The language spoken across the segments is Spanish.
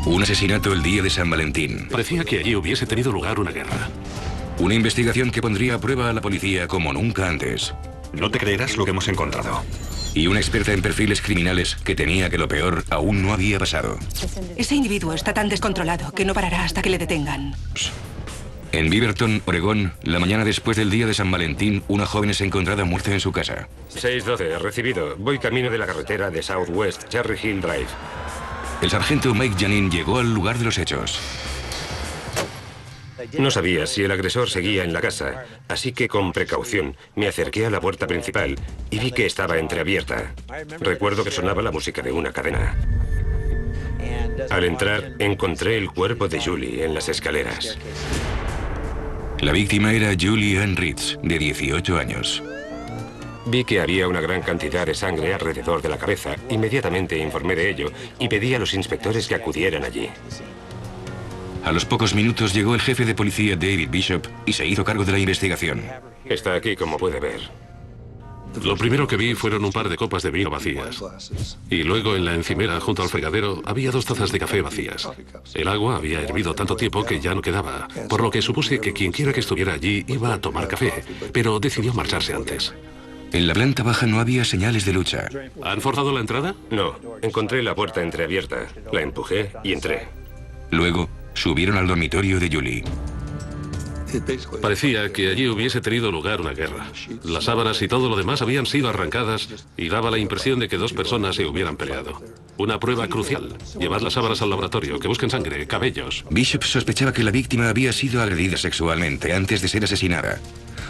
Un asesinato el día de San Valentín. Parecía que allí hubiese tenido lugar una guerra. Una investigación que pondría a prueba a la policía como nunca antes. No te creerás lo que hemos encontrado. Y una experta en perfiles criminales que temía que lo peor aún no había pasado. Ese individuo está tan descontrolado que no parará hasta que le detengan. En Beaverton, Oregón, la mañana después del día de San Valentín, una joven es encontrada muerta en su casa. 612, recibido. Voy camino de la carretera de Southwest Cherry Hill Drive. El sargento Mike Janin llegó al lugar de los hechos. No sabía si el agresor seguía en la casa, así que con precaución me acerqué a la puerta principal y vi que estaba entreabierta. Recuerdo que sonaba la música de una cadena. Al entrar, encontré el cuerpo de Julie en las escaleras. La víctima era Julie Ann Ritz, de 18 años. Vi que había una gran cantidad de sangre alrededor de la cabeza. Inmediatamente informé de ello y pedí a los inspectores que acudieran allí. A los pocos minutos llegó el jefe de policía David Bishop y se hizo cargo de la investigación. Está aquí, como puede ver. Lo primero que vi fueron un par de copas de vino vacías. Y luego en la encimera, junto al fregadero, había 2 tazas de café vacías. El agua había hervido tanto tiempo que ya no quedaba, por lo que supuse que quienquiera que estuviera allí iba a tomar café, pero decidió marcharse antes. En la planta baja no había señales de lucha. ¿Han forzado la entrada? No, encontré la puerta entreabierta. La empujé y entré. Luego, subieron al dormitorio de Julie. Parecía que allí hubiese tenido lugar una guerra. Las sábanas y todo lo demás habían sido arrancadas y daba la impresión de que 2 personas se hubieran peleado. Una prueba crucial. Llevad las sábanas al laboratorio, que busquen sangre, cabellos. Bishop sospechaba que la víctima había sido agredida sexualmente antes de ser asesinada.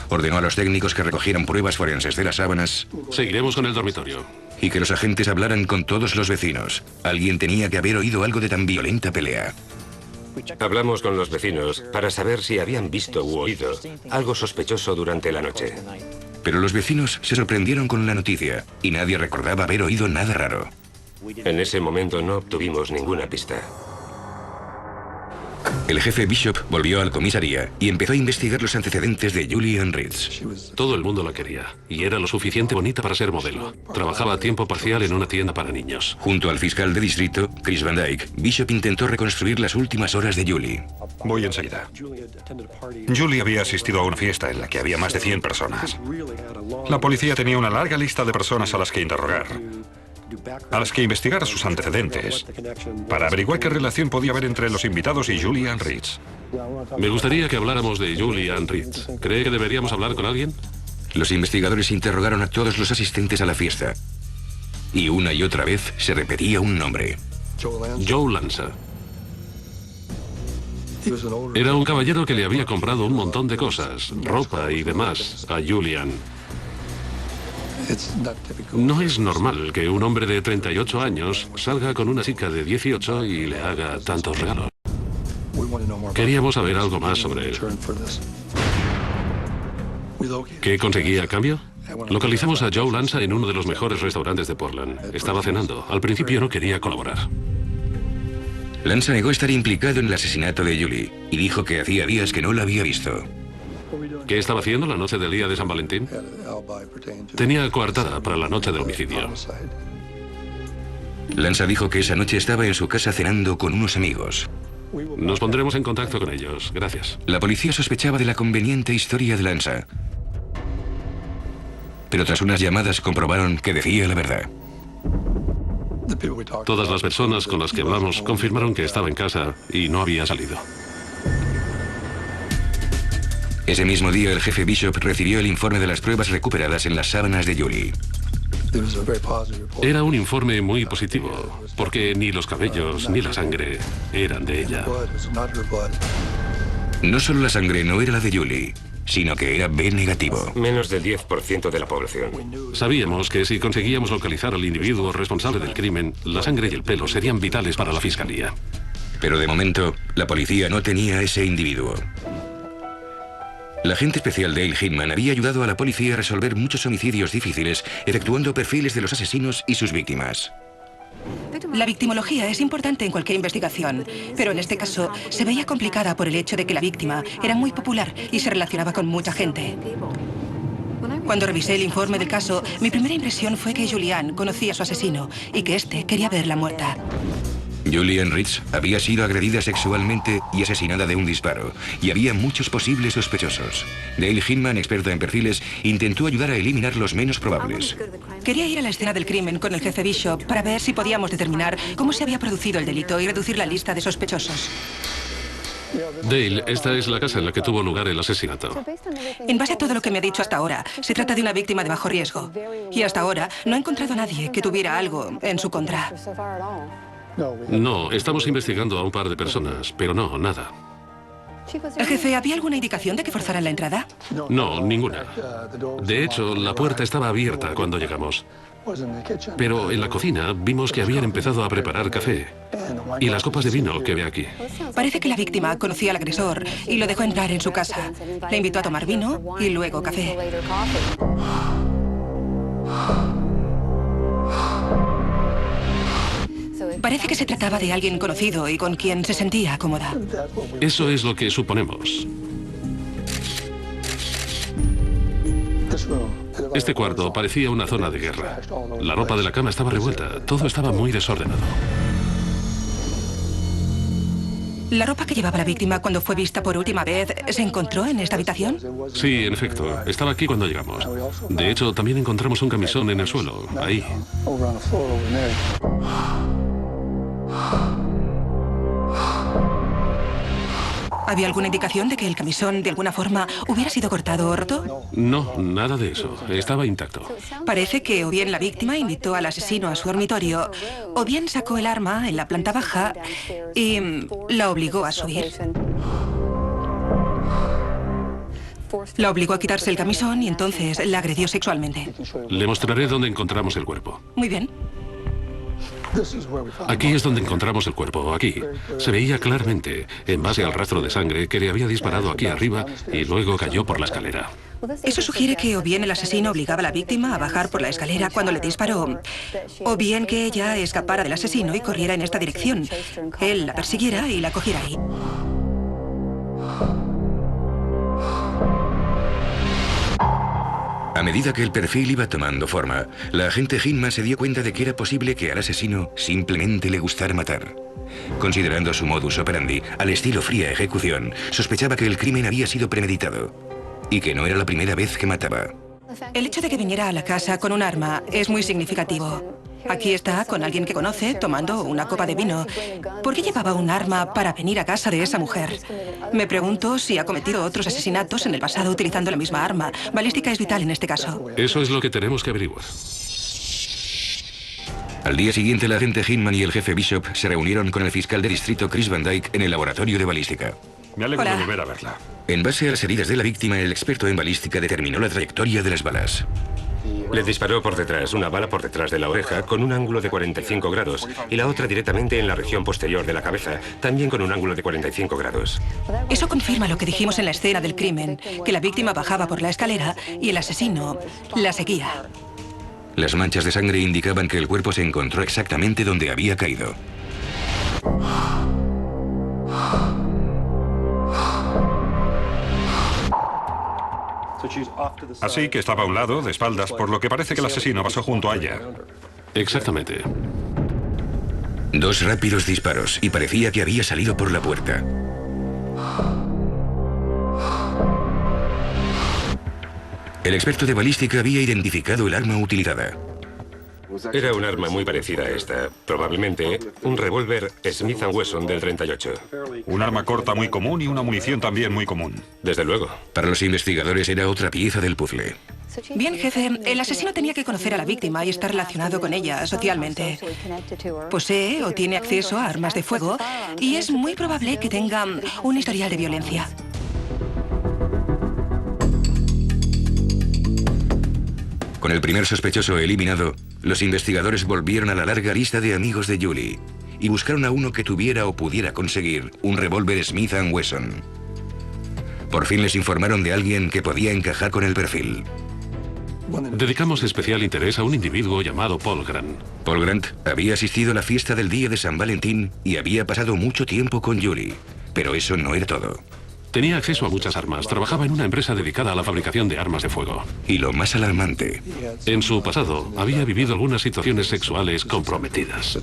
Ordenó a los técnicos que recogieran pruebas forenses de las sábanas. Seguiremos con el dormitorio. Y que los agentes hablaran con todos los vecinos. Alguien tenía que haber oído algo de tan violenta pelea. Hablamos con los vecinos para saber si habían visto u oído algo sospechoso durante la noche. Pero los vecinos se sorprendieron con la noticia y nadie recordaba haber oído nada raro. En ese momento no obtuvimos ninguna pista. El jefe Bishop volvió a la comisaría y empezó a investigar los antecedentes de Julie Ann Ritz. Todo el mundo la quería y era lo suficiente bonita para ser modelo. Trabajaba a tiempo parcial en una tienda para niños. Junto al fiscal de distrito, Chris Van Dyke, Bishop intentó reconstruir las últimas horas de Julie. Voy enseguida. Julie había asistido a una fiesta en la que había más de 100 personas. La policía tenía una larga lista de personas a las que interrogar, a las que investigar sus antecedentes, para averiguar qué relación podía haber entre los invitados y Julie Ann Ritz. Me gustaría que habláramos de Julie Ann Ritz. ¿Cree que deberíamos hablar con alguien? Los investigadores interrogaron a todos los asistentes a la fiesta. Y una y otra vez se repetía un nombre. Joe Lanza. Era un caballero que le había comprado un montón de cosas, ropa y demás, a Julie Ann. No es normal que un hombre de 38 años salga con una chica de 18 y le haga tantos regalos. Queríamos saber algo más sobre él. ¿Qué conseguía a cambio? Localizamos a Joe Lanza en uno de los mejores restaurantes de Portland. Estaba cenando. Al principio no quería colaborar. Lanza negó estar implicado en el asesinato de Julie y dijo que hacía días que no la había visto. ¿Qué estaba haciendo la noche del día de San Valentín? Tenía coartada para la noche del homicidio. Lanza dijo que esa noche estaba en su casa cenando con unos amigos. Nos pondremos en contacto con ellos. Gracias. La policía sospechaba de la conveniente historia de Lanza. Pero tras unas llamadas comprobaron que decía la verdad. Todas las personas con las que hablamos confirmaron que estaba en casa y no había salido. Ese mismo día el jefe Bishop recibió el informe de las pruebas recuperadas en las sábanas de Julie. Era un informe muy positivo, porque ni los cabellos ni la sangre eran de ella. No solo la sangre no era la de Julie, sino que era B negativo. Menos del 10% de la población. Sabíamos que si conseguíamos localizar al individuo responsable del crimen, la sangre y el pelo serían vitales para la fiscalía. Pero de momento, la policía no tenía a ese individuo. La agente especial Dale Hinman había ayudado a la policía a resolver muchos homicidios difíciles, efectuando perfiles de los asesinos y sus víctimas. La victimología es importante en cualquier investigación, pero en este caso se veía complicada por el hecho de que la víctima era muy popular y se relacionaba con mucha gente. Cuando revisé el informe del caso, mi primera impresión fue que Julie Ann conocía a su asesino y que éste quería verla muerta. Julian Ritz había sido agredida sexualmente y asesinada de un disparo, y había muchos posibles sospechosos. Dale Hinman, experta en perfiles, intentó ayudar a eliminar los menos probables. Quería ir a la escena del crimen con el jefe Bishop para ver si podíamos determinar cómo se había producido el delito y reducir la lista de sospechosos. Dale, esta es la casa en la que tuvo lugar el asesinato. En base a todo lo que me ha dicho hasta ahora, se trata de una víctima de bajo riesgo. Y hasta ahora no he encontrado a nadie que tuviera algo en su contra. No, estamos investigando a un par de personas, pero no, nada. Jefe, ¿había alguna indicación de que forzaran la entrada? No, ninguna. De hecho, la puerta estaba abierta cuando llegamos. Pero en la cocina vimos que habían empezado a preparar café. Y las copas de vino que ve aquí. Parece que la víctima conocía al agresor y lo dejó entrar en su casa. Le invitó a tomar vino y luego café. Parece que se trataba de alguien conocido y con quien se sentía cómoda. Eso es lo que suponemos. Este cuarto parecía una zona de guerra. La ropa de la cama estaba revuelta. Todo estaba muy desordenado. ¿La ropa que llevaba la víctima cuando fue vista por última vez se encontró en esta habitación? Sí, en efecto. Estaba aquí cuando llegamos. De hecho, también encontramos un camisón en el suelo, ahí. ¿Había alguna indicación de que el camisón de alguna forma hubiera sido cortado o roto? No, nada de eso. Estaba intacto. Parece que o bien la víctima invitó al asesino a su dormitorio, o bien sacó el arma en la planta baja y la obligó a subir. La obligó a quitarse el camisón y entonces la agredió sexualmente. Le mostraré dónde encontramos el cuerpo. Muy bien. Aquí es donde encontramos el cuerpo, aquí. Se veía claramente, en base al rastro de sangre, que le había disparado aquí arriba y luego cayó por la escalera. Eso sugiere que o bien el asesino obligaba a la víctima a bajar por la escalera cuando le disparó, o bien que ella escapara del asesino y corriera en esta dirección. Él la persiguiera y la cogiera ahí. A medida que el perfil iba tomando forma, la agente Hinman se dio cuenta de que era posible que al asesino simplemente le gustara matar. Considerando su modus operandi, al estilo fría ejecución, sospechaba que el crimen había sido premeditado y que no era la primera vez que mataba. El hecho de que viniera a la casa con un arma es muy significativo. Aquí está con alguien que conoce, tomando una copa de vino. ¿Por qué llevaba un arma para venir a casa de esa mujer? Me pregunto si ha cometido otros asesinatos en el pasado utilizando la misma arma. Balística es vital en este caso. Eso es lo que tenemos que averiguar. Al día siguiente, la agente Hinman y el jefe Bishop se reunieron con el fiscal de distrito Chris Van Dyke en el laboratorio de balística. Me alegro Hola. de volver a verla. En base a las heridas de la víctima, el experto en balística determinó la trayectoria de las balas. Le disparó por detrás, una bala por detrás de la oreja, con un ángulo de 45 grados, y la otra directamente en la región posterior de la cabeza, también con un ángulo de 45 grados. Eso confirma lo que dijimos en la escena del crimen, que la víctima bajaba por la escalera y el asesino la seguía. Las manchas de sangre indicaban que el cuerpo se encontró exactamente donde había caído. Así que estaba a un lado, de espaldas, por lo que parece que el asesino pasó junto a ella. Exactamente. 2 rápidos disparos y parecía que había salido por la puerta. El experto de balística había identificado el arma utilizada. Era un arma muy parecida a esta, probablemente un revólver Smith & Wesson del 38. Un arma corta muy común y una munición también muy común. Desde luego. Para los investigadores era otra pieza del puzzle. Bien, jefe, el asesino tenía que conocer a la víctima y estar relacionado con ella socialmente. Posee o tiene acceso a armas de fuego y es muy probable que tenga un historial de violencia. Con el primer sospechoso eliminado, los investigadores volvieron a la larga lista de amigos de Julie y buscaron a uno que tuviera o pudiera conseguir un revólver Smith & Wesson. Por fin les informaron de alguien que podía encajar con el perfil. Dedicamos especial interés a un individuo llamado Paul Grant. Paul Grant había asistido a la fiesta del día de San Valentín y había pasado mucho tiempo con Julie, pero eso no era todo. Tenía acceso a muchas armas. Trabajaba en una empresa dedicada a la fabricación de armas de fuego. Y lo más alarmante, En su pasado, había vivido algunas situaciones sexuales comprometidas.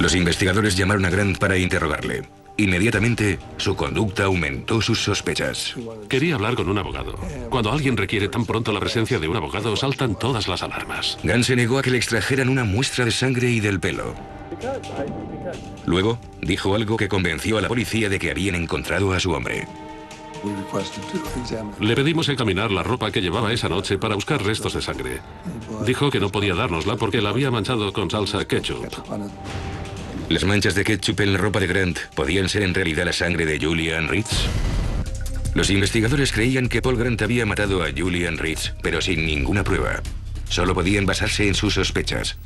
Los investigadores llamaron a Grant para interrogarle. Inmediatamente, su conducta aumentó sus sospechas. Quería hablar con un abogado. Cuando alguien requiere tan pronto la presencia de un abogado, saltan todas las alarmas. Grant se negó a que le extrajeran una muestra de sangre y del pelo. Luego, dijo algo que convenció a la policía de que habían encontrado a su hombre. Le pedimos examinar la ropa que llevaba esa noche para buscar restos de sangre. Dijo que no podía dárnosla porque la había manchado con salsa ketchup. ¿Las manchas de ketchup en la ropa de Grant podían ser en realidad la sangre de Julian Ritz? Los investigadores creían que Paul Grant había matado a Julian Ritz, pero sin ninguna prueba. Solo podían basarse en sus sospechas.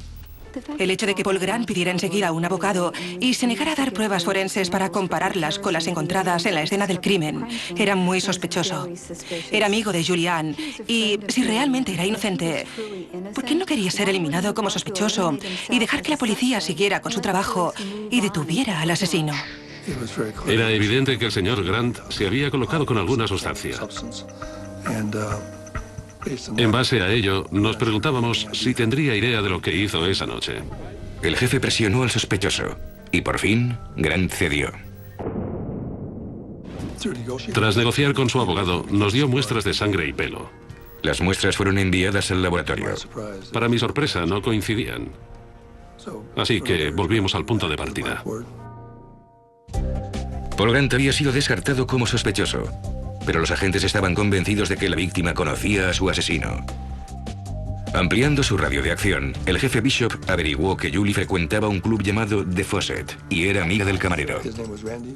El hecho de que Paul Grant pidiera enseguida a un abogado y se negara a dar pruebas forenses para compararlas con las encontradas en la escena del crimen era muy sospechoso. Era amigo de Julian y, si realmente era inocente, ¿por qué no quería ser eliminado como sospechoso y dejar que la policía siguiera con su trabajo y detuviera al asesino? Era evidente que el señor Grant se había colocado con alguna sustancia. En base a ello, nos preguntábamos si tendría idea de lo que hizo esa noche. El jefe presionó al sospechoso y, por fin, Grant cedió. Tras negociar con su abogado, nos dio muestras de sangre y pelo. Las muestras fueron enviadas al laboratorio. Para mi sorpresa, no coincidían. Así que volvimos al punto de partida. Paul Grant había sido descartado como sospechoso, pero los agentes estaban convencidos de que la víctima conocía a su asesino. Ampliando su radio de acción, el jefe Bishop averiguó que Julie frecuentaba un club llamado The Faucet y era amiga del camarero.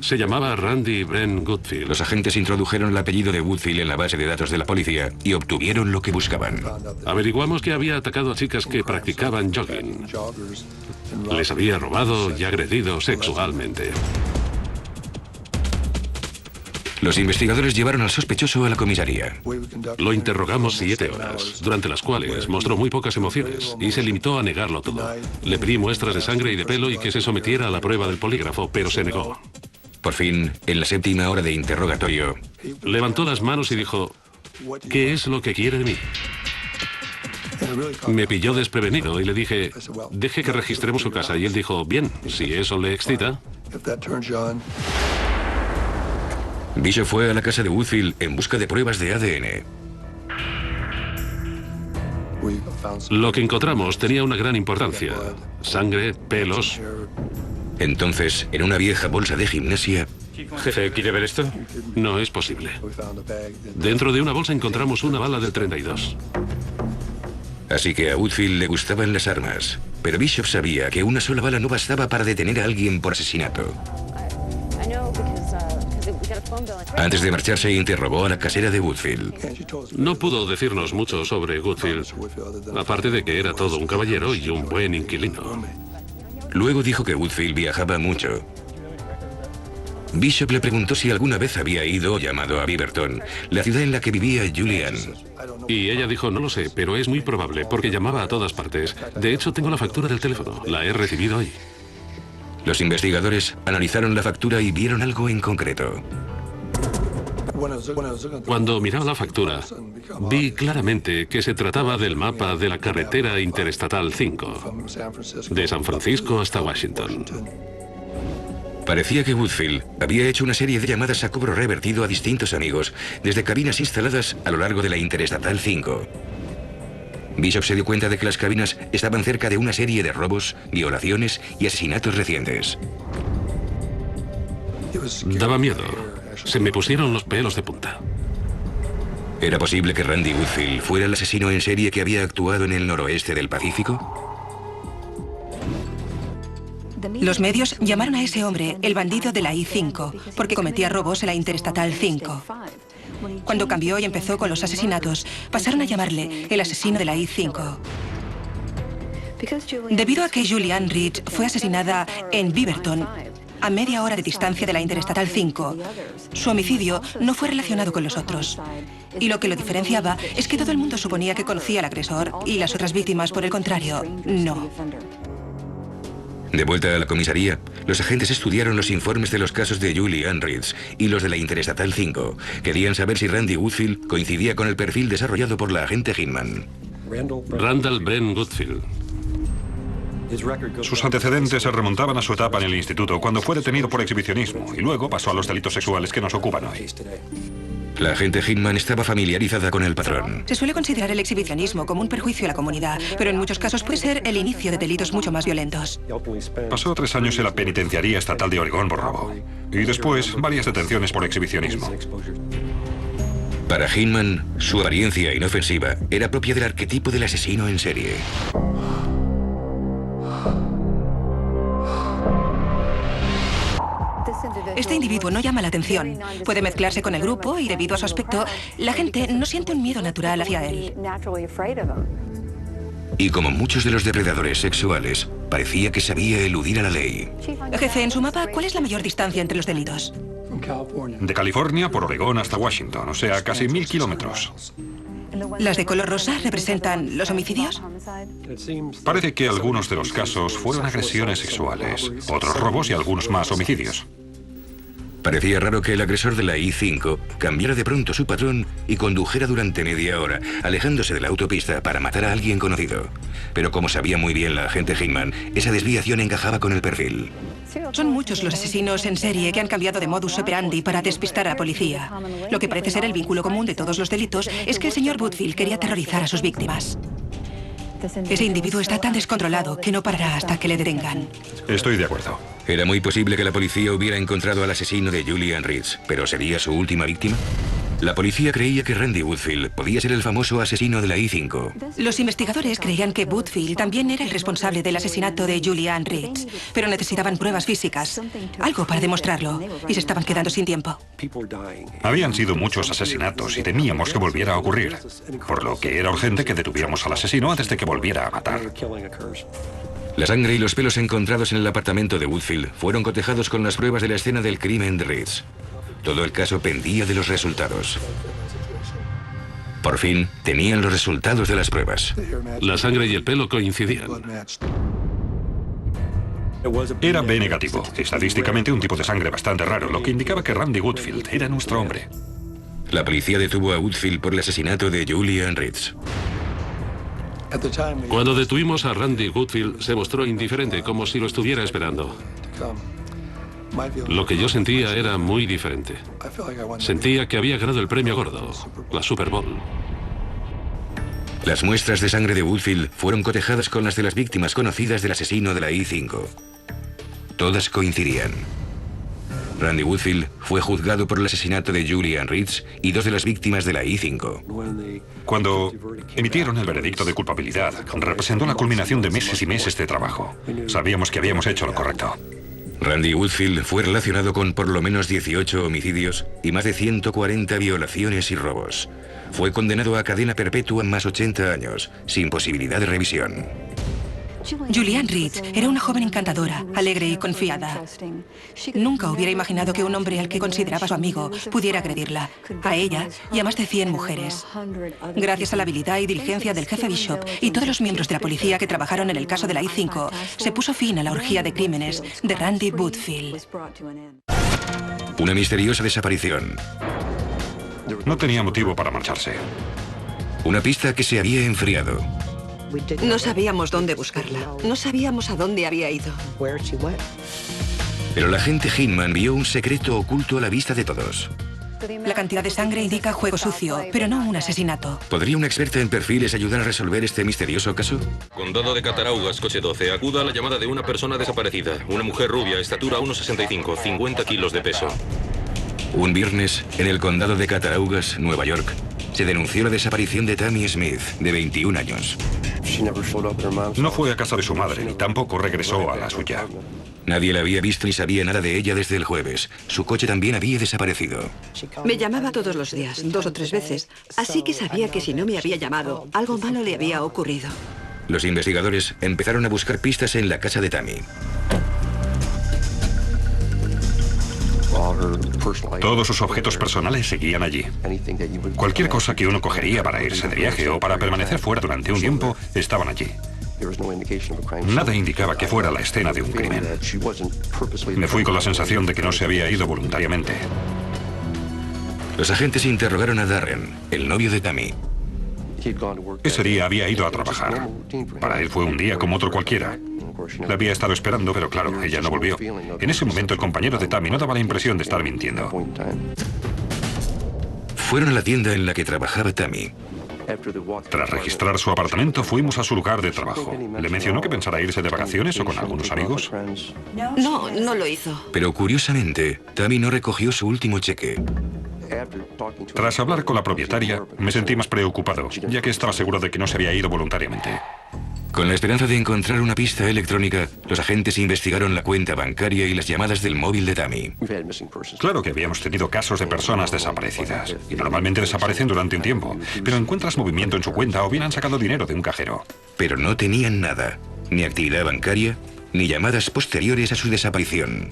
Se llamaba Randy Brent Goodfield. Los agentes introdujeron el apellido de Woodfield en la base de datos de la policía y obtuvieron lo que buscaban. Averiguamos que había atacado a chicas que practicaban jogging. Les había robado y agredido sexualmente. Los investigadores llevaron al sospechoso a la comisaría. Lo interrogamos 7 horas, durante las cuales mostró muy pocas emociones y se limitó a negarlo todo. Le pedí muestras de sangre y de pelo y que se sometiera a la prueba del polígrafo, pero se negó. Por fin, en la 7ª hora de interrogatorio, Levantó las manos y dijo: ¿qué es lo que quiere de mí? Me pilló desprevenido y le dije: deje que registremos su casa. Y él dijo: bien, si eso le excita. Bishop fue a la casa de Woodfield en busca de pruebas de ADN. Lo que encontramos tenía una gran importancia: sangre, pelos. Entonces, en una vieja bolsa de gimnasia... Jefe, ¿quiere ver esto? No es posible. Dentro de una bolsa encontramos una bala del 32. Así que a Woodfield le gustaban las armas, pero Bishop sabía que una sola bala no bastaba para detener a alguien por asesinato. Antes de marcharse, interrogó a la casera de Woodfield. No pudo decirnos mucho sobre Goodfield, aparte de que era todo un caballero y un buen inquilino. Luego dijo que Woodfield viajaba mucho. Bishop le preguntó si alguna vez había ido o llamado a Beaverton, la ciudad en la que vivía Julian. Y ella dijo: no lo sé, pero es muy probable, porque llamaba a todas partes. De hecho, tengo la factura del teléfono. La he recibido hoy. Los investigadores analizaron la factura y vieron algo en concreto. Cuando miraba la factura, vi claramente que se trataba del mapa de la carretera Interestatal 5, de San Francisco hasta Washington. Parecía que Woodfield había hecho una serie de llamadas a cobro revertido a distintos amigos desde cabinas instaladas a lo largo de la Interestatal 5. Bishop se dio cuenta de que las cabinas estaban cerca de una serie de robos, violaciones y asesinatos recientes. Daba miedo. Se me pusieron los pelos de punta. ¿Era posible que Randy Woodfield fuera el asesino en serie que había actuado en el noroeste del Pacífico? Los medios llamaron a ese hombre el bandido de la I-5 porque cometía robos en la Interestatal 5. Cuando cambió y empezó con los asesinatos, pasaron a llamarle el asesino de la I-5. Debido a que Julian Ritz fue asesinada en Beaverton, a media hora de distancia de la Interestatal 5, su homicidio no fue relacionado con los otros. Y lo que lo diferenciaba es que todo el mundo suponía que conocía al agresor y las otras víctimas, por el contrario, no. De vuelta a la comisaría, los agentes estudiaron los informes de los casos de Julian Ritz y los de la Interestatal 5. Querían saber si Randy Woodfield coincidía con el perfil desarrollado por la agente Hinman. Randall Brent Goodfield. Sus antecedentes se remontaban a su etapa en el instituto, cuando fue detenido por exhibicionismo, y luego pasó a los delitos sexuales que nos ocupan hoy. La agente Hinman estaba familiarizada con el patrón. Se suele considerar el exhibicionismo como un perjuicio a la comunidad, pero en muchos casos puede ser el inicio de delitos mucho más violentos. Pasó 3 años en la penitenciaría estatal de Oregón por robo, y después varias detenciones por exhibicionismo. Para Hinman, su apariencia inofensiva era propia del arquetipo del asesino en serie. Este individuo no llama la atención. Puede mezclarse con el grupo y debido a su aspecto, la gente no siente un miedo natural hacia él. Y como muchos de los depredadores sexuales, parecía que sabía eludir a la ley. Jefe, en su mapa, ¿cuál es la mayor distancia entre los delitos? De California por Oregón hasta Washington, o sea, casi 1000 kilómetros. ¿Las de color rosa representan los homicidios? Parece que algunos de los casos fueron agresiones sexuales, otros robos y algunos más homicidios. Parecía raro que el agresor de la I-5 cambiara de pronto su patrón y condujera durante media hora, alejándose de la autopista para matar a alguien conocido. Pero como sabía muy bien la agente Hinman, esa desviación encajaba con el perfil. Son muchos los asesinos en serie que han cambiado de modus operandi para despistar a la policía. Lo que parece ser el vínculo común de todos los delitos es que el señor Woodfield quería aterrorizar a sus víctimas. Ese individuo está tan descontrolado que no parará hasta que le detengan. Estoy de acuerdo. Era muy posible que la policía hubiera encontrado al asesino de Julian Ritz, pero ¿sería su última víctima? La policía creía que Randy Woodfield podía ser el famoso asesino de la I-5. Los investigadores creían que Woodfield también era el responsable del asesinato de Julian Ritz, pero necesitaban pruebas físicas, algo para demostrarlo, y se estaban quedando sin tiempo. Habían sido muchos asesinatos y temíamos que volviera a ocurrir, por lo que era urgente que detuviéramos al asesino antes de que volviera a matar. La sangre y los pelos encontrados en el apartamento de Woodfield fueron cotejados con las pruebas de la escena del crimen de Ritz. Todo el caso pendía de los resultados. Por fin, tenían los resultados de las pruebas. La sangre y el pelo coincidían. Era B negativo, estadísticamente un tipo de sangre bastante raro, lo que indicaba que Randy Woodfield era nuestro hombre. La policía detuvo a Woodfield por el asesinato de Julian Ritz. Cuando detuvimos a Randy Woodfield, se mostró indiferente, como si lo estuviera esperando. Lo que yo sentía era muy diferente. Sentía que había ganado el premio gordo, la Super Bowl. Las muestras de sangre de Woodfield fueron cotejadas con las de las víctimas conocidas del asesino de la I-5. Todas coincidían. Randy Woodfield fue juzgado por el asesinato de Julian Ritz y 2 de las víctimas de la I-5. Cuando emitieron el veredicto de culpabilidad, representó la culminación de meses y meses de trabajo. Sabíamos que habíamos hecho lo correcto. Randy Woodfield fue relacionado con por lo menos 18 homicidios y más de 140 violaciones y robos. Fue condenado a cadena perpetua más 80 años, sin posibilidad de revisión. Julian Ritz era una joven encantadora, alegre y confiada. Nunca hubiera imaginado que un hombre al que consideraba su amigo pudiera agredirla, a ella y a más de 100 mujeres. Gracias a la habilidad y diligencia del jefe Bishop y todos los miembros de la policía que trabajaron en el caso de la I-5, se puso fin a la orgía de crímenes de Randy Woodfield. Una misteriosa desaparición. No tenía motivo para marcharse. Una pista que se había enfriado. No sabíamos dónde buscarla. No sabíamos a dónde había ido. Pero la agente Hinman vio un secreto oculto a la vista de todos. La cantidad de sangre indica juego sucio, pero no un asesinato. ¿Podría una experta en perfiles ayudar a resolver este misterioso caso? Condado de Cattaraugus, coche 12. Acuda a la llamada de una persona desaparecida. Una mujer rubia, estatura 1,65, 50 kilos de peso. Un viernes, en el condado de Cattaraugus, Nueva York, se denunció la desaparición de Tammy Smith, de 21 años. No fue a casa de su madre, ni tampoco regresó a la suya. Nadie la había visto ni sabía nada de ella desde el jueves. Su coche también había desaparecido. Me llamaba todos los días, 2 o 3 veces. Así que sabía que si no me había llamado, algo malo le había ocurrido. Los investigadores empezaron a buscar pistas en la casa de Tammy. Todos sus objetos personales seguían allí. Cualquier cosa que uno cogería para irse de viaje o para permanecer fuera durante un tiempo, estaban allí. Nada indicaba que fuera la escena de un crimen. Me fui con la sensación de que no se había ido voluntariamente. Los agentes interrogaron a Darren, el novio de Tammy. Ese día había ido a trabajar. Para él fue un día como otro cualquiera. La había estado esperando, pero claro, ella no volvió. En ese momento el compañero de Tammy no daba la impresión de estar mintiendo. Fueron a la tienda en la que trabajaba Tammy. Tras registrar su apartamento, fuimos a su lugar de trabajo. ¿Le mencionó que pensara irse de vacaciones o con algunos amigos? No, no lo hizo. Pero curiosamente, Tammy no recogió su último cheque. Tras hablar con la propietaria, me sentí más preocupado, ya que estaba seguro de que no se había ido voluntariamente. Con la esperanza de encontrar una pista electrónica, los agentes investigaron la cuenta bancaria y las llamadas del móvil de Tammy. Claro que habíamos tenido casos de personas desaparecidas, y normalmente desaparecen durante un tiempo, pero encuentras movimiento en su cuenta o bien han sacado dinero de un cajero. Pero no tenían nada, ni actividad bancaria, ni llamadas posteriores a su desaparición.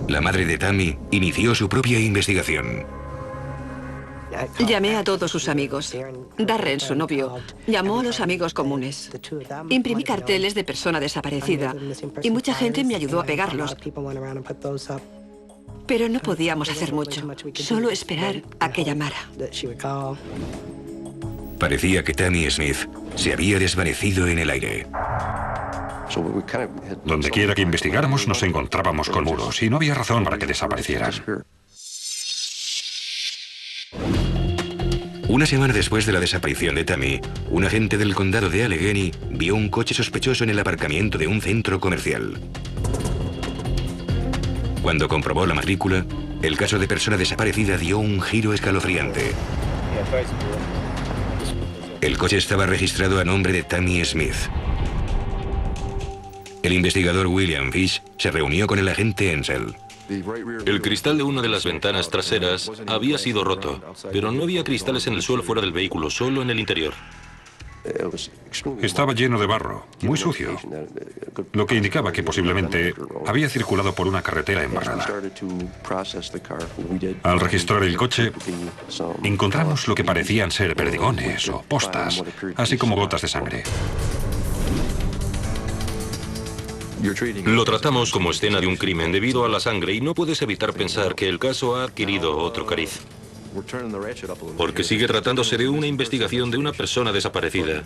La madre de Tammy inició su propia investigación. Llamé a todos sus amigos. Darren, su novio, llamó a los amigos comunes. Imprimí carteles de persona desaparecida y mucha gente me ayudó a pegarlos. Pero no podíamos hacer mucho, solo esperar a que llamara. Parecía que Tammy Smith se había desvanecido en el aire. Donde quiera que investigáramos nos encontrábamos con muros y no había razón para que desaparecieran. Una semana después de la desaparición de Tammy, un agente del condado de Allegheny vio un coche sospechoso en el aparcamiento de un centro comercial. Cuando comprobó la matrícula, el caso de persona desaparecida dio un giro escalofriante. El coche estaba registrado a nombre de Tammy Smith. El investigador William Fish se reunió con el agente Ensel. El cristal de una de las ventanas traseras había sido roto, pero no había cristales en el suelo fuera del vehículo, solo en el interior. Estaba lleno de barro, muy sucio, lo que indicaba que posiblemente había circulado por una carretera embarrada. Al registrar el coche, encontramos lo que parecían ser perdigones o postas, así como gotas de sangre. Lo tratamos como escena de un crimen debido a la sangre y no puedes evitar pensar que el caso ha adquirido otro cariz. Porque sigue tratándose de una investigación de una persona desaparecida.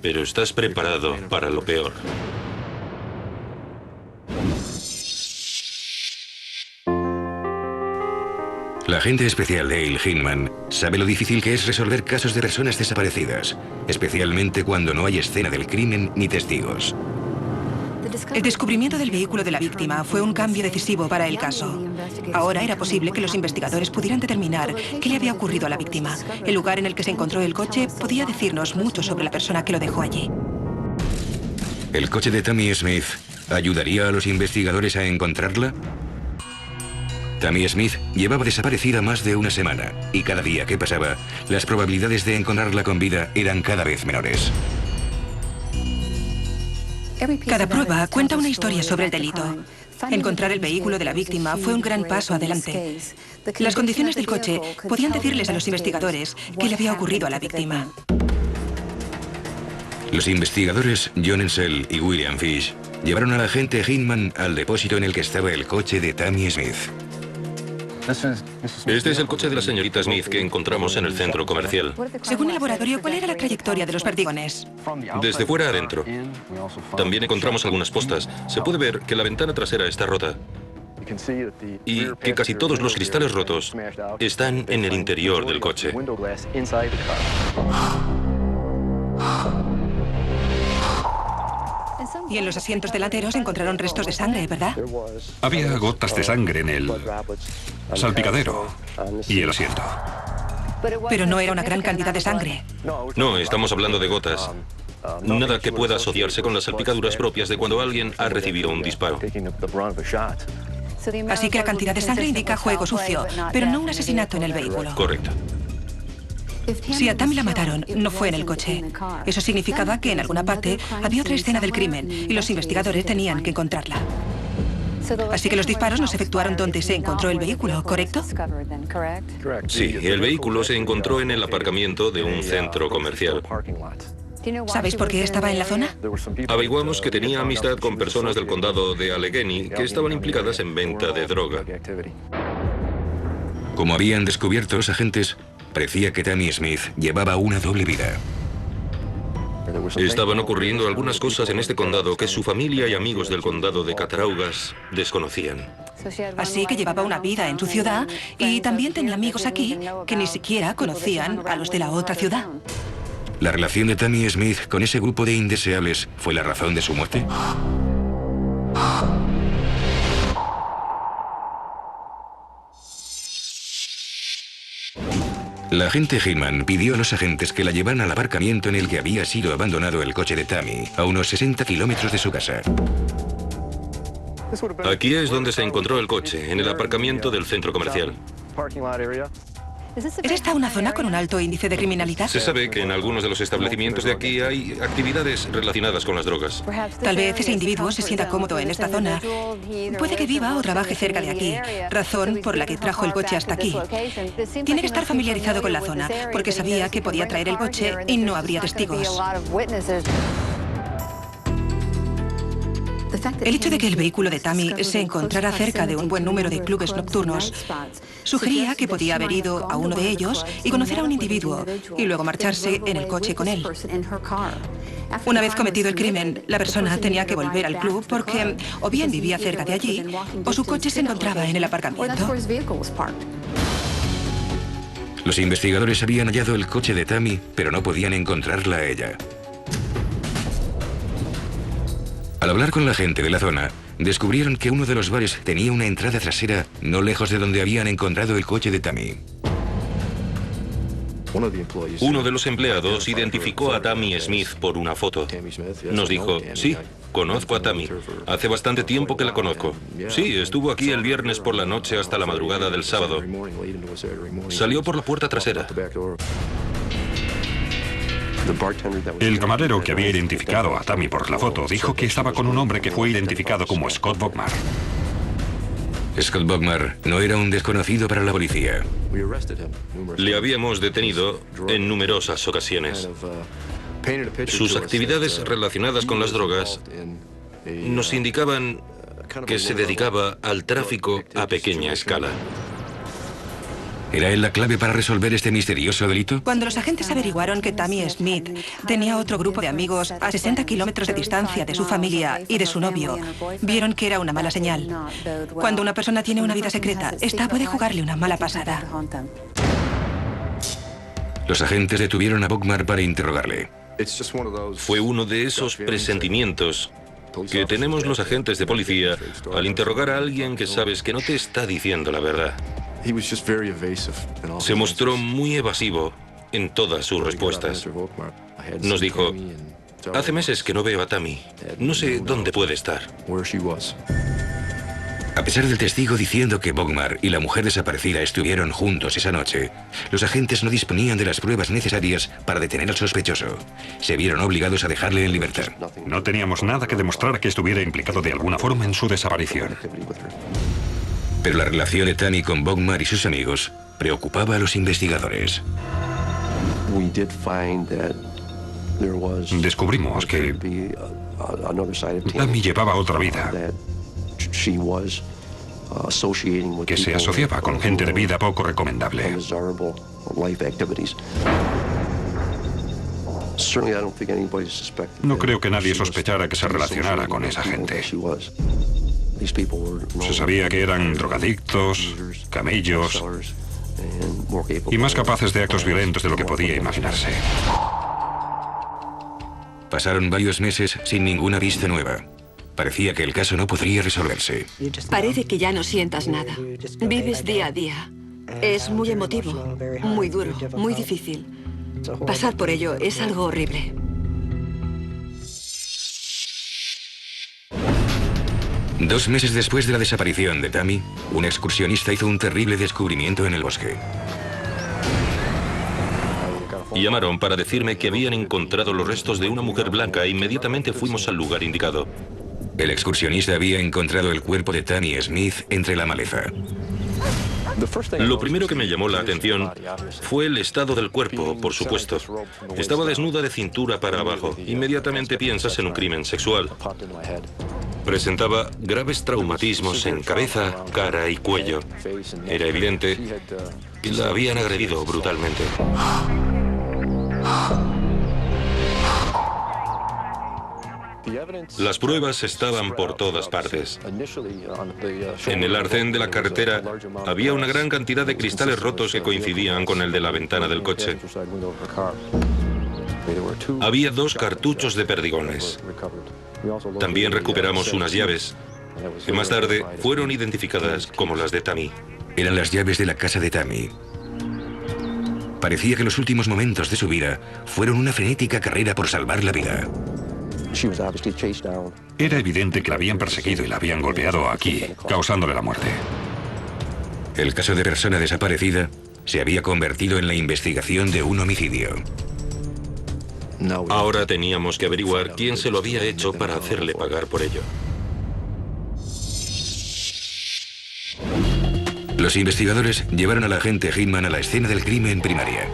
Pero estás preparado para lo peor. La agente especial Dale Hinman sabe lo difícil que es resolver casos de personas desaparecidas, especialmente cuando no hay escena del crimen ni testigos. El descubrimiento del vehículo de la víctima fue un cambio decisivo para el caso. Ahora era posible que los investigadores pudieran determinar qué le había ocurrido a la víctima. El lugar en el que se encontró el coche podía decirnos mucho sobre la persona que lo dejó allí. ¿El coche de Tammy Smith ayudaría a los investigadores a encontrarla? Tammy Smith llevaba desaparecida más de una semana y cada día que pasaba, las probabilidades de encontrarla con vida eran cada vez menores. Cada prueba cuenta una historia sobre el delito. Encontrar el vehículo de la víctima fue un gran paso adelante. Las condiciones del coche podían decirles a los investigadores qué le había ocurrido a la víctima. Los investigadores John Ensel y William Fish llevaron al agente Hinman al depósito en el que estaba el coche de Tammy Smith. Este es el coche de la señorita Smith que encontramos en el centro comercial. Según el laboratorio, ¿cuál era la trayectoria de los perdigones? Desde fuera adentro. También encontramos algunas postas. Se puede ver que la ventana trasera está rota y que casi todos los cristales rotos están en el interior del coche. Y en los asientos delanteros encontraron restos de sangre, ¿verdad? Había gotas de sangre en el salpicadero y el asiento. Pero no era una gran cantidad de sangre. No, estamos hablando de gotas. Nada que pueda asociarse con las salpicaduras propias de cuando alguien ha recibido un disparo. Así que la cantidad de sangre indica juego sucio, pero no un asesinato en el vehículo. Correcto. Si a Tammy la mataron, no fue en el coche. Eso significaba que en alguna parte había otra escena del crimen y los investigadores tenían que encontrarla. Así que los disparos no se efectuaron donde se encontró el vehículo, ¿correcto? Sí, el vehículo se encontró en el aparcamiento de un centro comercial. ¿Sabéis por qué estaba en la zona? Averiguamos que tenía amistad con personas del condado de Allegheny que estaban implicadas en venta de droga. Como habían descubierto los agentes, Parecía que Tammy Smith llevaba una doble vida. Estaban ocurriendo algunas cosas en este condado que su familia y amigos del condado de Cattaraugus desconocían. Así que llevaba una vida en su ciudad y también tenía amigos aquí que ni siquiera conocían a los de la otra ciudad. ¿La relación de Tammy Smith con ese grupo de indeseables fue la razón de su muerte? La agente Hillman pidió a los agentes que la llevaran al aparcamiento en el que había sido abandonado el coche de Tammy, a unos 60 kilómetros de su casa. Aquí es donde se encontró el coche, en el aparcamiento del centro comercial. ¿Es esta una zona con un alto índice de criminalidad? Se sabe que en algunos de los establecimientos de aquí hay actividades relacionadas con las drogas. Tal vez ese individuo se sienta cómodo en esta zona. Puede que viva o trabaje cerca de aquí, razón por la que trajo el coche hasta aquí. Tiene que estar familiarizado con la zona, porque sabía que podía traer el coche y no habría testigos. El hecho de que el vehículo de Tammy se encontrara cerca de un buen número de clubes nocturnos sugería que podía haber ido a uno de ellos y conocer a un individuo y luego marcharse en el coche con él. Una vez cometido el crimen, la persona tenía que volver al club porque o bien vivía cerca de allí o su coche se encontraba en el aparcamiento. Los investigadores habían hallado el coche de Tammy, pero no podían encontrarla a ella. Al hablar con la gente de la zona, descubrieron que uno de los bares tenía una entrada trasera no lejos de donde habían encontrado el coche de Tammy. Uno de los empleados identificó a Tammy Smith por una foto. Nos dijo, sí, conozco a Tammy. Hace bastante tiempo que la conozco. Sí, estuvo aquí el viernes por la noche hasta la madrugada del sábado. Salió por la puerta trasera. El camarero que había identificado a Tammy por la foto dijo que estaba con un hombre que fue identificado como Scott Bogmar. Scott Bogmar no era un desconocido para la policía. Le habíamos detenido en numerosas ocasiones. Sus actividades relacionadas con las drogas nos indicaban que se dedicaba al tráfico a pequeña escala. ¿Era él la clave para resolver este misterioso delito? Cuando los agentes averiguaron que Tammy Smith tenía otro grupo de amigos a 60 kilómetros de distancia de su familia y de su novio, vieron que era una mala señal. Cuando una persona tiene una vida secreta, esta puede jugarle una mala pasada. Los agentes detuvieron a Bogmar para interrogarle. Fue uno de esos presentimientos que tenemos los agentes de policía al interrogar a alguien que sabes que no te está diciendo la verdad. Se mostró muy evasivo en todas sus respuestas. Nos dijo, hace meses que no veo a Tammy. No sé dónde puede estar. A pesar del testigo diciendo que Bogmar y la mujer desaparecida estuvieron juntos esa noche, los agentes no disponían de las pruebas necesarias para detener al sospechoso. Se vieron obligados a dejarle en libertad. No teníamos nada que demostrar que estuviera implicado de alguna forma en su desaparición. Pero la relación de Tammy con Bogmar y sus amigos preocupaba a los investigadores. Descubrimos que Tammy llevaba otra vida, que se asociaba con gente de vida poco recomendable. No creo que nadie sospechara que se relacionara con esa gente. Se sabía que eran drogadictos, camellos y más capaces de actos violentos de lo que podía imaginarse. Pasaron varios meses sin ninguna pista nueva. Parecía que el caso no podría resolverse. Parece que ya no sientas nada. Vives día a día. Es muy emotivo, muy duro, muy difícil. Pasar por ello es algo horrible. Dos meses después de la desaparición de Tammy, un excursionista hizo un terrible descubrimiento en el bosque. Llamaron para decirme que habían encontrado los restos de una mujer blanca e inmediatamente fuimos al lugar indicado. El excursionista había encontrado el cuerpo de Tammy Smith entre la maleza. Lo primero que me llamó la atención fue el estado del cuerpo, por supuesto. Estaba desnuda de cintura para abajo. Inmediatamente piensas en un crimen sexual. Presentaba graves traumatismos en cabeza, cara y cuello. Era evidente que la habían agredido brutalmente. Las pruebas estaban por todas partes. En el arcén de la carretera había una gran cantidad de cristales rotos que coincidían con el de la ventana del coche. Había 2 cartuchos de perdigones. También recuperamos unas llaves, que más tarde fueron identificadas como las de Tammy. Eran las llaves de la casa de Tammy. Parecía que los últimos momentos de su vida fueron una frenética carrera por salvar la vida. Era evidente que la habían perseguido y la habían golpeado aquí, causándole la muerte. El caso de persona desaparecida se había convertido en la investigación de un homicidio. Ahora teníamos que averiguar quién se lo había hecho para hacerle pagar por ello. Los investigadores llevaron al agente Hinman a la escena del crimen primaria.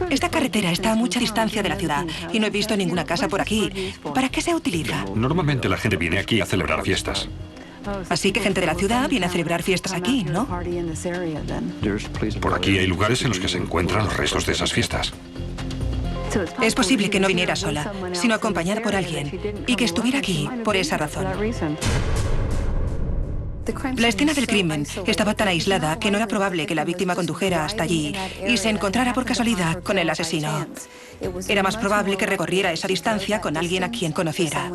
Esta carretera está a mucha distancia de la ciudad y no he visto ninguna casa por aquí. ¿Para qué se utiliza? Normalmente la gente viene aquí a celebrar fiestas. Así que gente de la ciudad viene a celebrar fiestas aquí, ¿no? Por aquí hay lugares en los que se encuentran los restos de esas fiestas. Es posible que no viniera sola, sino acompañada por alguien, y que estuviera aquí por esa razón. La escena del crimen estaba tan aislada que no era probable que la víctima condujera hasta allí y se encontrara por casualidad con el asesino. Era más probable que recorriera esa distancia con alguien a quien conociera.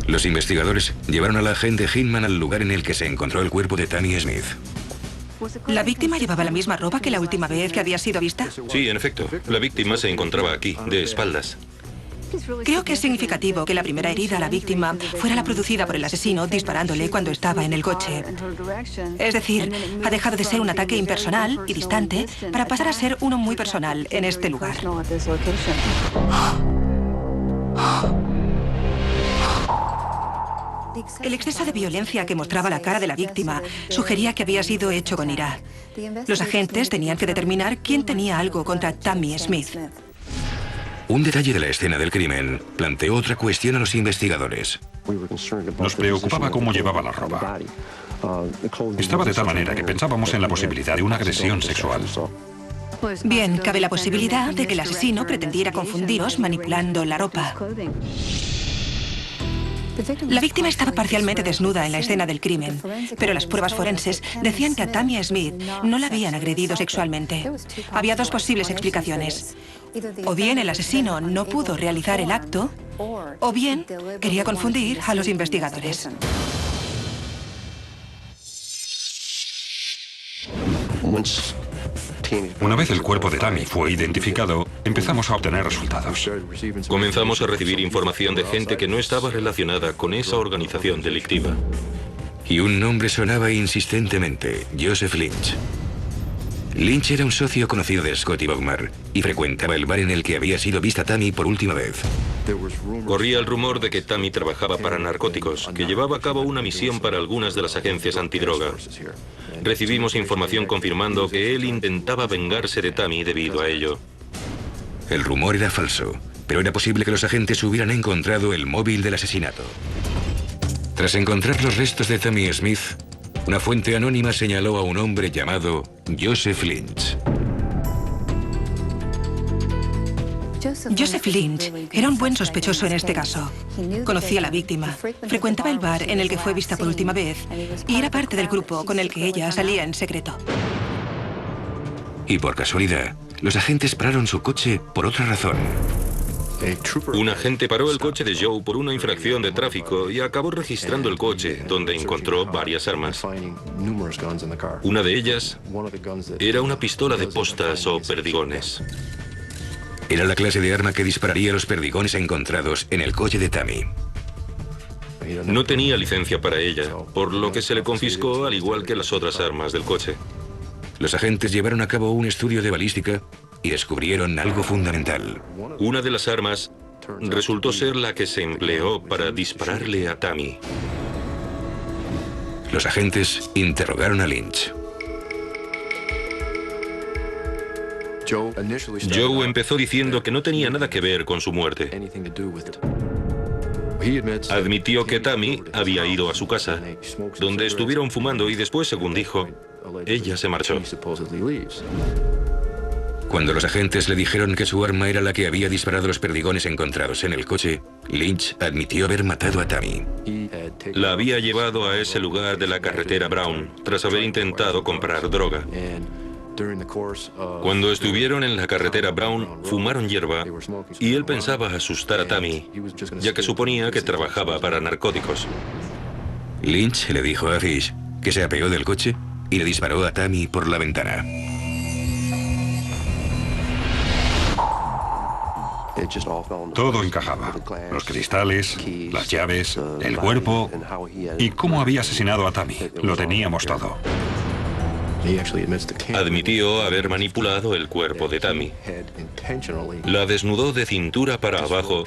Los investigadores llevaron al agente Hinman al lugar en el que se encontró el cuerpo de Tammy Smith. ¿La víctima llevaba la misma ropa que la última vez que había sido vista? Sí, en efecto. La víctima se encontraba aquí, de espaldas. Creo que es significativo que la primera herida a la víctima fuera la producida por el asesino disparándole cuando estaba en el coche. Es decir, ha dejado de ser un ataque impersonal y distante para pasar a ser uno muy personal en este lugar. El exceso de violencia que mostraba la cara de la víctima sugería que había sido hecho con ira. Los agentes tenían que determinar quién tenía algo contra Tammy Smith. Un detalle de la escena del crimen planteó otra cuestión a los investigadores. Nos preocupaba cómo llevaba la ropa. Estaba de tal manera que pensábamos en la posibilidad de una agresión sexual. Bien, cabe la posibilidad de que el asesino pretendiera confundiros manipulando la ropa. La víctima estaba parcialmente desnuda en la escena del crimen, pero las pruebas forenses decían que a Tammy Smith no la habían agredido sexualmente. Había 2 posibles explicaciones. O bien el asesino no pudo realizar el acto, o bien quería confundir a los investigadores. Una vez el cuerpo de Tammy fue identificado, empezamos a obtener resultados. Comenzamos a recibir información de gente que no estaba relacionada con esa organización delictiva. Y un nombre sonaba insistentemente: Joseph Lynch. Lynch era un socio conocido de Scotty Bogmar y frecuentaba el bar en el que había sido vista Tammy por última vez. Corría el rumor de que Tammy trabajaba para narcóticos, que llevaba a cabo una misión para algunas de las agencias antidroga. Recibimos información confirmando que él intentaba vengarse de Tammy debido a ello. El rumor era falso, pero era posible que los agentes hubieran encontrado el móvil del asesinato. Tras encontrar los restos de Tammy Smith, una fuente anónima señaló a un hombre llamado Joseph Lynch. Joseph Lynch era un buen sospechoso en este caso. Conocía a la víctima, frecuentaba el bar en el que fue vista por última vez y era parte del grupo con el que ella salía en secreto. Y por casualidad, los agentes pararon su coche por otra razón. Un agente paró el coche de Joe por una infracción de tráfico y acabó registrando el coche, donde encontró varias armas. Una de ellas era una pistola de postas o perdigones. Era la clase de arma que dispararía los perdigones encontrados en el coche de Tammy. No tenía licencia para ella, por lo que se le confiscó al igual que las otras armas del coche. Los agentes llevaron a cabo un estudio de balística y descubrieron algo fundamental. Una de las armas resultó ser la que se empleó para dispararle a Tammy. Los agentes interrogaron a Lynch. Joe empezó diciendo que no tenía nada que ver con su muerte. Admitió que Tammy había ido a su casa, donde estuvieron fumando y después, según dijo, ella se marchó. Cuando los agentes le dijeron que su arma era la que había disparado los perdigones encontrados en el coche, Lynch admitió haber matado a Tammy. La había llevado a ese lugar de la carretera Brown tras haber intentado comprar droga. Cuando estuvieron en la carretera Brown, fumaron hierba y él pensaba asustar a Tammy, ya que suponía que trabajaba para narcóticos. Lynch le dijo a Fish que se apeó del coche y le disparó a Tammy por la ventana. Todo encajaba. Los cristales, las llaves, el cuerpo y cómo había asesinado a Tammy. Lo teníamos todo. Admitió haber manipulado el cuerpo de Tammy. La desnudó de cintura para abajo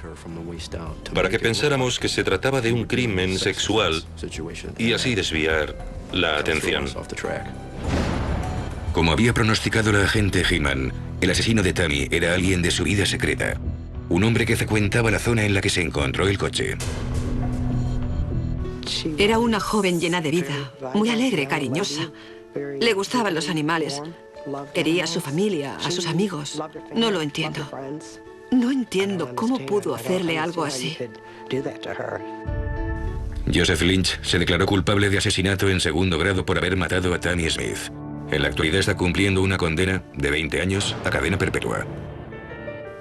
para que pensáramos que se trataba de un crimen sexual y así desviar la atención. Como había pronosticado la agente Hinman, el asesino de Tammy era alguien de su vida secreta. Un hombre que frecuentaba la zona en la que se encontró el coche. Era una joven llena de vida, muy alegre, cariñosa. Le gustaban los animales. Quería a su familia, a sus amigos. No lo entiendo. No entiendo cómo pudo hacerle algo así. Joseph Lynch se declaró culpable de asesinato en segundo grado por haber matado a Tammy Smith. En la actualidad está cumpliendo una condena de 20 años a cadena perpetua.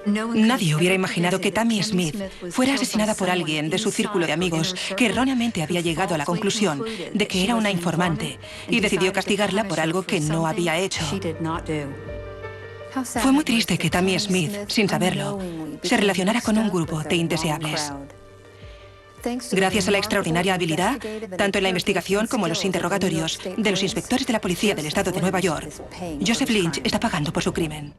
Nadie hubiera imaginado que Tammy Smith fuera asesinada por alguien de su círculo de amigos que erróneamente había llegado a la conclusión de que era una informante y decidió castigarla por algo que no había hecho. Fue muy triste que Tammy Smith, sin saberlo, se relacionara con un grupo de indeseables. Gracias a la extraordinaria habilidad, tanto en la investigación como en los interrogatorios, de los inspectores de la policía del estado de Nueva York, Joseph Lynch está pagando por su crimen.